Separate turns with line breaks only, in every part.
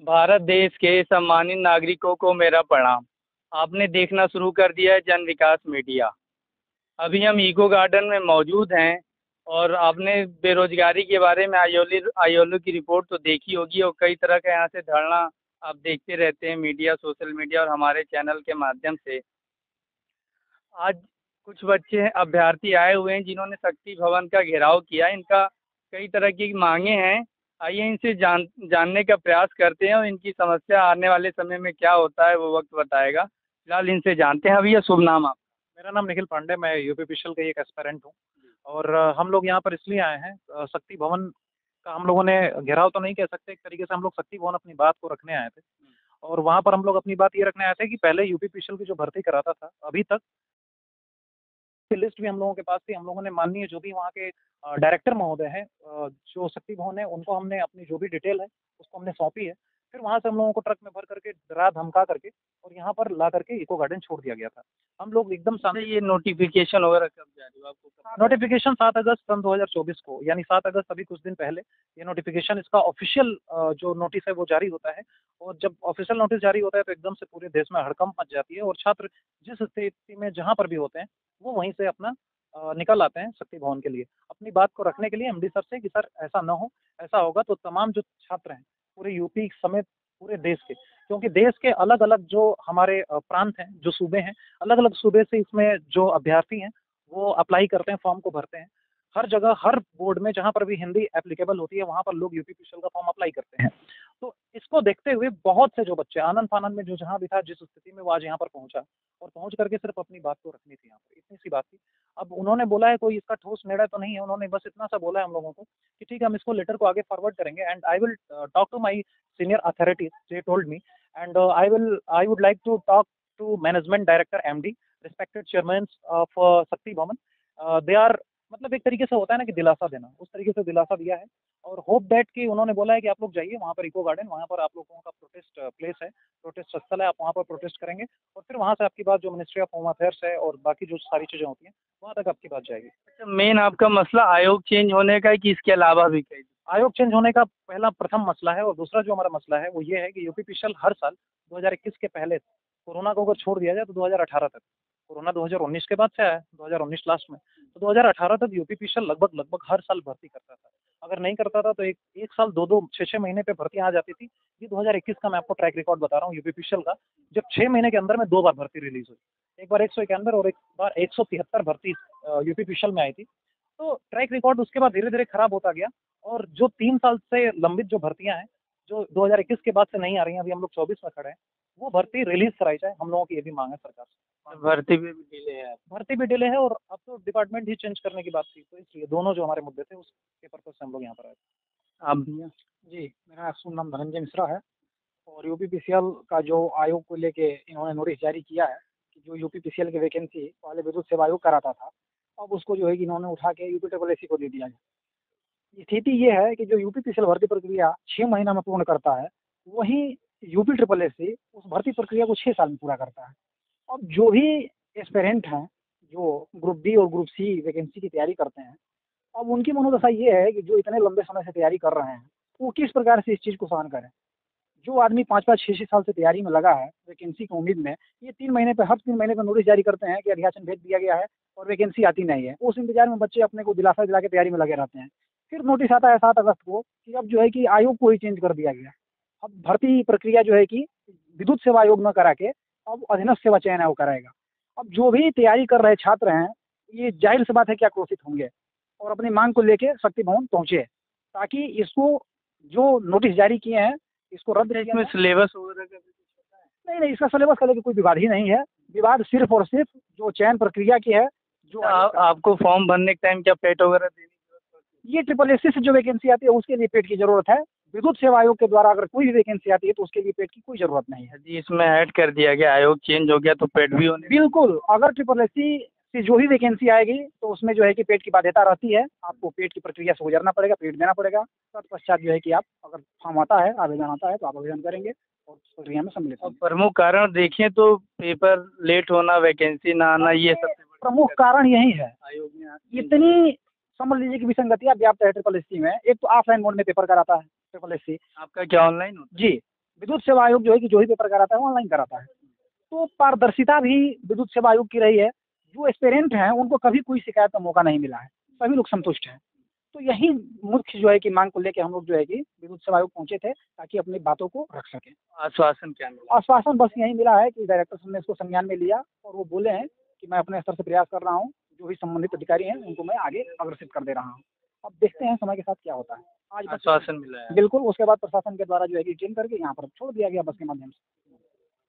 भारत देश के सम्मानित नागरिकों को मेरा प्रणाम। आपने देखना शुरू कर दिया है जन विकास मीडिया। अभी हम इको गार्डन में मौजूद हैं और आपने बेरोजगारी के बारे में आईओलू की रिपोर्ट तो देखी होगी और कई तरह का यहाँ से धरना आप देखते रहते हैं मीडिया, सोशल मीडिया और हमारे चैनल के माध्यम से। आज कुछ बच्चे हैं, अभ्यर्थी आए हुए हैं जिन्होंने शक्ति भवन का घेराव किया। इनका कई तरह की मांगे हैं। आइए इनसे जानने का प्रयास करते हैं और इनकी समस्या आने वाले समय में क्या होता है वो वक्त बताएगा। फिलहाल इनसे जानते हैं। अभी ये शुभ नाम आप?
मेरा नाम निखिल पांडे, मैं यूपीपीसीएल का एक एस्पिरेंट हूँ। और हम लोग यहाँ पर इसलिए आए हैं, शक्ति भवन का हम लोगों ने घेराव तो नहीं कह सकते, एक तरीके से हम लोग शक्ति भवन अपनी बात को रखने आए थे। और वहाँ पर हम लोग अपनी बात ये रखने आए थे कि पहले यूपीपीसीएल की जो भर्ती कराता था, अभी तक की लिस्ट भी हम लोगों के पास थी। हम लोगों ने माननीय जो भी वहाँ के डायरेक्टर महोदय हैं, जो शक्ति भवन है, उनको हमने अपनी जो भी डिटेल है उसको हमने सौंपी है। फिर वहाँ से हम लोगों को ट्रक में भर करके डरा धमका करके और यहाँ पर ला करके इको गार्डन छोड़ दिया गया था। हम लोग एकदम
अच्छा, ये नोटिफिकेशन वगैरह कब जारी हुआ आपको?
नोटिफिकेशन 7 अगस्त सन 2024 को, यानी 7 अगस्त अभी कुछ दिन पहले ये नोटिफिकेशन, इसका ऑफिशियल जो नोटिस है वो जारी होता है। और जब ऑफिशियल नोटिस जारी होता है तो एकदम से पूरे देश में हड़कंप मच जाती है और छात्र जिस स्थिति में जहाँ पर भी होते हैं वो वहीं से अपना निकल आते हैं शक्ति भवन के लिए, अपनी बात को रखने के लिए एमडी सर से कि सर ऐसा ना हो, ऐसा होगा तो तमाम जो छात्र हैं पूरे यूपी समेत पूरे देश के, क्योंकि देश के अलग अलग जो हमारे प्रांत हैं, जो सूबे हैं, अलग अलग सूबे से इसमें जो अभ्यर्थी हैं वो अप्लाई करते हैं, फॉर्म को भरते हैं। हर जगह हर बोर्ड में जहाँ पर भी हिंदी एप्लीकेबल होती है वहाँ पर लोग यूपीपीसीएल का फॉर्म अप्लाई करते हैं। तो इसको देखते हुए बहुत से जो बच्चे आनंद फानंद में जो जहाँ भी था, जिस स्थिति में वो आज यहाँ पर पहुंचा और पहुंच करके सिर्फ अपनी बात को रखनी थी यहाँ पर, इतनी सी बात थी। अब उन्होंने बोला है, कोई इसका ठोस निर्णय तो नहीं है, उन्होंने बस इतना सा बोला है हम लोगों को कि ठीक है, हम इसको लेटर को आगे फॉरवर्ड करेंगे and I will talk to my senior authorities, they told me, and I would like to talk to management director MD, respected chairman of Shakti Bhavan. They are, मतलब एक तरीके से होता है ना कि दिलासा देना, उस तरीके से दिलासा दिया है। और होप दैट कि उन्होंने बोला है कि आप लोग जाइए वहाँ पर इको गार्डन, वहाँ पर आप लोगों का प्रोटेस्ट प्लेस है, प्रोटेस्ट स्थल है, आप वहाँ पर प्रोटेस्ट करेंगे और फिर वहाँ से आपकी बात जो मिनिस्ट्री ऑफ होम अफेयर्स है और बाकी जो सारी चीज़ें होती हैं वहाँ तक आपकी बात जाएगी।
अच्छा, मेन आपका मसला आयोग चेंज होने का है कि इसके अलावा भी कई?
आयोग चेंज होने का पहला प्रथम मसला है और दूसरा जो हमारा मसला है वो ये है कि यूपीपीसीएल हर साल 2021 के पहले, कोरोना को अगर छोड़ दिया जाए तो 2018 तक, कोरोना 2019 के बाद से आया, 2019 लास्ट में, तो 2018 तक यूपीपीसीएल लगभग हर साल भर्ती करता था। अगर नहीं करता था तो एक साल 2-2 6-6 महीने पे भर्ती आ जाती थी। ये 2021 का मैं आपको ट्रैक रिकॉर्ड बता रहा हूँ यूपीपीसीएल का, जब 6 महीने के अंदर में 2 बार भर्ती रिलीज हुई, एक बार 191 और एक बार 173 भर्ती यूपीपीसीएल में आई थी। तो ट्रैक रिकॉर्ड उसके बाद धीरे धीरे खराब होता गया और जो 3 साल से लंबित जो भर्तियां हैं, जो 2021 के बाद से नहीं आ रही हैं, अभी हम लोग 24 में खड़े हैं, वो भर्ती रिलीज कराई जाए, हम लोगों की ये भी मांग है सरकार से।
भर्ती भी डिले है?
भर्ती भी डिले है और अब तो डिपार्टमेंट ही चेंज करने की बात थी, तो इसलिए दोनों जो हमारे मुद्दे थे उसके पर्पज से हम लोग यहाँ पर आए।
आप भैया?
जी, मेरा शुभ नाम धनंजय मिश्रा है और यूपीपीसीएल का जो आयोग को लेके इन्होंने नोटिस जारी किया है कि जो यूपीपीसीएल की वैकेंसी पहले विद्युत सेवा आयोग कराता था, अब उसको जो है कि इन्होंने उठा के यूपीएससी को दे दिया है। स्थिति ये है कि जो यूपीपीसीएल भर्ती प्रक्रिया 6 महीना में पूर्ण करता है, वहीं यूपीएससी उस भर्ती प्रक्रिया को 6 साल में पूरा करता है। अब जो भी एस्पिरेंट हैं, जो ग्रुप बी और ग्रुप सी वैकेंसी की तैयारी करते हैं, अब उनकी मनोदशा ये है कि जो इतने लंबे समय से तैयारी कर रहे हैं, वो किस प्रकार से इस चीज़ को सहन करें। जो आदमी 5-5, 6-6 साल से तैयारी में लगा है वैकेंसी की उम्मीद में, ये 3 महीने पे, हर 3 महीने पे नोटिस जारी करते हैं कि अध्यासन भेज दिया गया है और वैकेंसी आती नहीं है। उस इंतजार में बच्चे अपने को दिलासा दिला के तैयारी में लगे रहते हैं। फिर नोटिस आता है 7 अगस्त को कि अब जो है कि आयोग को ही चेंज कर दिया गया। अब भर्ती प्रक्रिया जो है कि विद्युत सेवा आयोग न करा के अब अधीनस्थ सेवा चयन आयोग कराएगा। अब जो भी तैयारी कर रहे छात्र हैं, ये जाहिर सी बात है कि आक्रोशित होंगे और अपनी मांग को लेके शक्ति भवन पहुंचे, ताकि इसको जो नोटिस जारी किए हैं इसको रद्द किया
इसमें
जाए।
सिलेबस वगैरह का भी कुछ पता है?
नहीं, इसका सिलेबस का लेके कोई विवाद ही नहीं है। विवाद सिर्फ और सिर्फ जो चयन प्रक्रिया की है, जो
आपको फॉर्म भरने के टाइम क्या पेट वगैरह देने की जरूरत पड़ती है?
ये ट्रिपल से जो वैकेंसी आती है उसके लिए पेड की जरूरत है। विद्युत सेवा आयोग के द्वारा अगर कोई भी वैकेंसी आती है तो उसके लिए पेड की कोई जरूरत नहीं है।
जी, इसमें ऐड कर दिया गया आयोग चेंज हो गया तो पेड भी होने?
बिल्कुल, अगर ट्रिपल से जो भी वैकेंसी आएगी तो उसमें जो है कि पेड की बाध्यता रहती है। आपको पेड की प्रक्रिया से गुजरना पड़ेगा, पेड देना पड़ेगा। तत्पश्चात जो है कि आप, अगर फॉर्म आता है, आवेदन आता है तो आप आवेदन करेंगे और प्रक्रिया में सम्मिलित
और
होंगे।
प्रमुख कारण देखें तो पेपर लेट होना, वैकेंसी ना आना, ये सबसे
प्रमुख कारण यही है।
आयोग ने
इतनी समझ लीजिए कि विसंगतियां व्याप्त है ट्रिपल एस में। एक तो ऑफलाइन मोड में पेपर कराता है ट्रिपल एस।
आपका क्या ऑनलाइन होता
जी विद्युत सेवा आयोग जो है कि जो ही पेपर कराता है ऑनलाइन कराता है। तो पारदर्शिता भी विद्युत सेवा आयोग की रही है। जो एस्पिरेंट हैं उनको कभी कोई शिकायत का मौका नहीं मिला है, सभी लोग संतुष्ट हैं। तो यही मुख्य जो है कि मांग को लेके हम लोग जो है कि विद्युत सेवा आयोग पहुंचे थे ताकि अपनी बातों को रख सकें।
आश्वासन क्या मिला?
आश्वासन बस यही मिला है कि डायरेक्टर साहब ने इसको संज्ञान में लिया और वो बोले हैं कि मैं अपने स्तर से प्रयास कर रहा हूँ, जो भी संबंधित अधिकारी हैं उनको मैं आगे अग्रसित कर दे रहा हूँ। अब देखते हैं समय के साथ क्या होता है। आज बस
आश्वासन मिला है।
बिल्कुल, उसके बाद प्रशासन के द्वारा जो है कि टीम करके यहाँ पर छोड़ दिया गया बस के माध्यम से।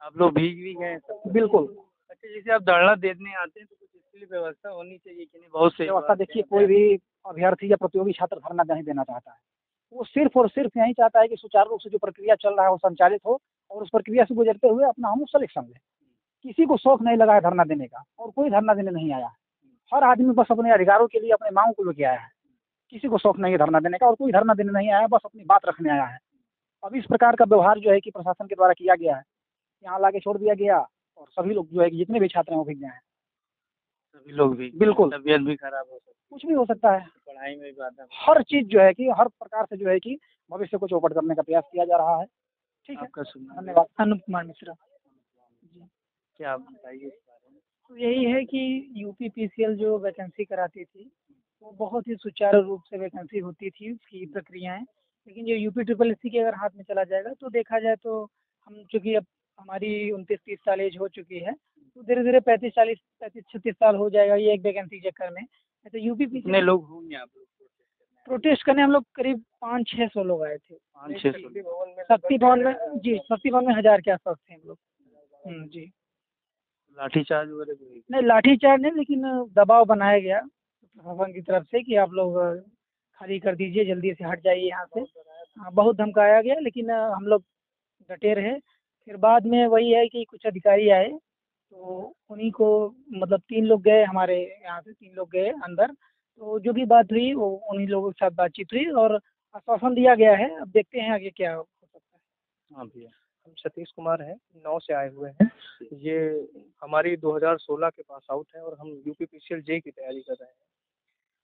आप लोग भीग भी गए सब?
बिल्कुल,
अच्छा, जैसे आप धरना देने आते हैं तो कुछ इसके लिए व्यवस्था होनी चाहिए कि नहीं? बहुत से
व्यवस्था देखिए, कोई भी अभ्यर्थी या प्रतियोगी छात्र धरना नहीं देना चाहता है। वो सिर्फ और सिर्फ यही चाहता है कि सुचारू रूप से जो प्रक्रिया चल रहा है वो संचालित हो और उस प्रक्रिया से गुजरते हुए अपना हम सलेक्शन लें। किसी को शौक नहीं लगा है धरना देने का और कोई धरना देने नहीं आया है। हर आदमी बस अपने अधिकारों के लिए अपने मांगों को लेके आया है। किसी को शौक नहीं है धरना देने का और कोई धरना देने नहीं आया है, बस अपनी बात रखने आया है। अब इस प्रकार का व्यवहार जो है कि प्रशासन के द्वारा किया गया है, यहाँ लाके छोड़ दिया गया और सभी लोग जो है कि जितने भी छात्र हैं वो भीग गए हैं।
सभी लोग भी?
बिल्कुल।
तबीयत भी खराब हो सकती
कुछ भी हो सकता है,
है, पढ़ाई में भी बाधा।
हर चीज़ जो है कि हर प्रकार से जो है कि भविष्य को चौपट करने का प्रयास किया जा रहा है। ठीक है,
आपका सुनना
धन्यवाद। अनूप कुमार मिश्रा।
क्या, आप बताइए इस बारे में।
तो यही है कि यूपीपीसीएल जो वैकेंसी कराती थी वो बहुत ही सुचारू रूप से वैकेंसी होती थी, उसकी प्रक्रियाएं। लेकिन जो यूपी ट्रिपल एससी के अगर हाथ में चला जाएगा तो देखा जाए तो हम चूँकि अब हमारी 29-30 साल एज हो चुकी है, तो धीरे धीरे 35-36 साल हो जाएगा ये एक वैकेंसी के चक्कर में। तो
कितने
यूपीपीसीएल
लोग होंगे आप लोग
प्रोटेस्ट करने हम लोग करीब 500-600 लोग आए थे।
500-600?
शक्ति भवन में जी, शक्ति भवन में 1000 के आसपास थे हम लोग। जी,
लाठीचार्ज वगैरह भी हुई?
नहीं लाठीचार्ज नहीं, लेकिन दबाव बनाया गया प्रशासन की तरफ से कि आप लोग खाली कर दीजिए, जल्दी से हट जाइए यहाँ से। हाँ, बहुत धमकाया गया लेकिन हम लोग डटे रहे। फिर बाद में वही है कि कुछ अधिकारी आए तो उन्हीं को मतलब 3 लोग गए हमारे यहाँ से, 3 लोग गए अंदर। तो जो भी बात हुई वो उन्हीं लोगों के साथ बातचीत हुई और आश्वासन दिया गया है। अब देखते हैं आगे क्या हो सकता है।
हाँ भैया।
हम सतीश कुमार हैं, 9 से आए हुए हैं। ये हमारी 2016 के पास आउट है और हम यूपीपीसीएल जेई की तैयारी कर रहे हैं।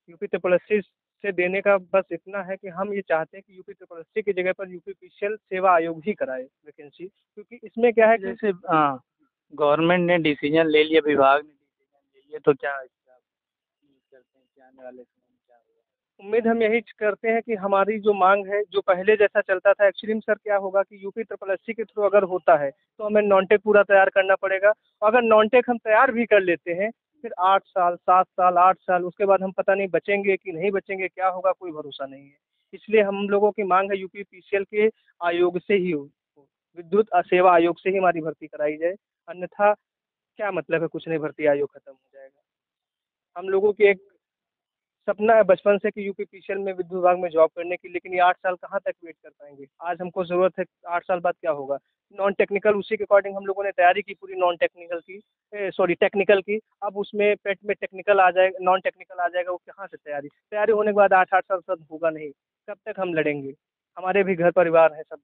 यूपी ट्रिपल एससी से देने का बस इतना है कि हम ये चाहते हैं कि यूपी ट्रिपल एससी की जगह पर यूपीपीसीएल सेवा आयोग ही कराए वैकेंसी, क्योंकि इसमें क्या है कि
जैसे गवर्नमेंट ने डिसीजन ले लिया, विभाग ने डिसीजन ले लिया, तो क्या इसका उम्मीद करते हैं कि आने वाले समय में क्या होगा?
उम्मीद हम यही करते हैं कि हमारी जो मांग है जो पहले जैसा चलता था, एक्चुअली में सर क्या होगा कि यूपी ट्रिपल एससी के थ्रू अगर होता है तो हमें नॉन टेक पूरा तैयार करना पड़ेगा। अगर नॉन टेक हम तैयार भी कर लेते हैं फिर 8 साल 7 साल 8 साल उसके बाद हम पता नहीं बचेंगे कि नहीं बचेंगे, क्या होगा कोई भरोसा नहीं है। इसलिए हम लोगों की मांग है यूपीपीसीएल के आयोग से ही हो, विद्युत सेवा आयोग से ही हमारी भर्ती कराई जाए। अन्यथा क्या मतलब है, कुछ नहीं, भर्ती आयोग खत्म हो जाएगा। हम लोगों की एक सपना है बचपन से कि यूपीपीसीएल में विद्युत विभाग में जॉब करने की, लेकिन ये 8 साल कहाँ तक वेट कर पाएंगे। आज हमको ज़रूरत है, 8 साल बाद क्या होगा। नॉन टेक्निकल उसी के अकॉर्डिंग हम लोगों ने तैयारी की पूरी नॉन टेक्निकल की, सॉरी टेक्निकल की। अब उसमें पेट में टेक्निकल आ जाएगा, नॉन टेक्निकल आ जाएगा, वो कहाँ से तैयारी होने के बाद 8-8 साल सब होगा नहीं। कब तक हम लड़ेंगे, हमारे भी घर परिवार है सब।